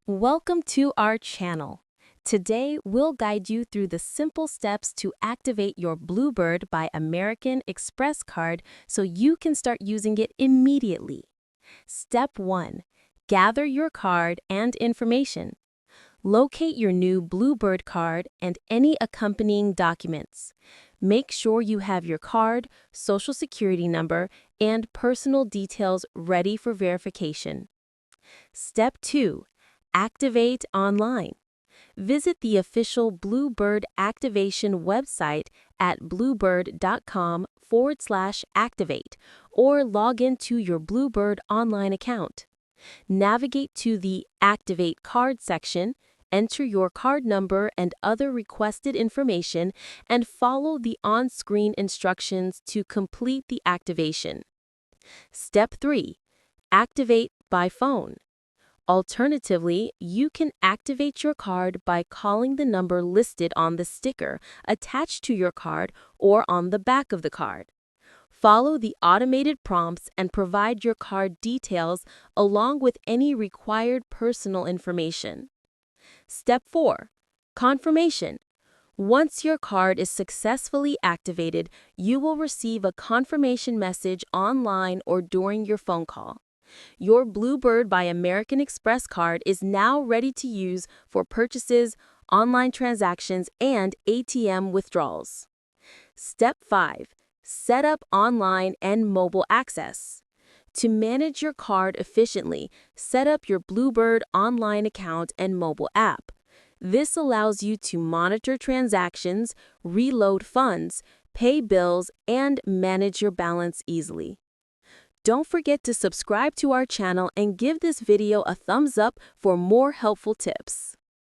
Welcome to our channel. Today, we'll guide you through the simple steps to activate your Bluebird by American Express card so you can start using it immediately. Step 1. Gather your card and information. Locate your new Bluebird card and any accompanying documents. Make sure you have your card, social security number, and personal details ready for verification. Step 2. Activate online. Visit the official Bluebird activation website at bluebird.com/activate or log into your Bluebird online account. Navigate to the Activate Card section, enter your card number and other requested information, and follow the on-screen instructions to complete the activation. Step 3. Activate by phone. Alternatively, you can activate your card by calling the number listed on the sticker attached to your card or on the back of the card. Follow the automated prompts and provide your card details along with any required personal information. Step 4. Confirmation. Once your card is successfully activated, you will receive a confirmation message online or during your phone call. Your Bluebird by American Express card is now ready to use for purchases, online transactions, and ATM withdrawals. Step 5. Set up online and mobile access. To manage your card efficiently, set up your Bluebird online account and mobile app. This allows you to monitor transactions, reload funds, pay bills, and manage your balance easily. Don't forget to subscribe to our channel and give this video a thumbs up for more helpful tips.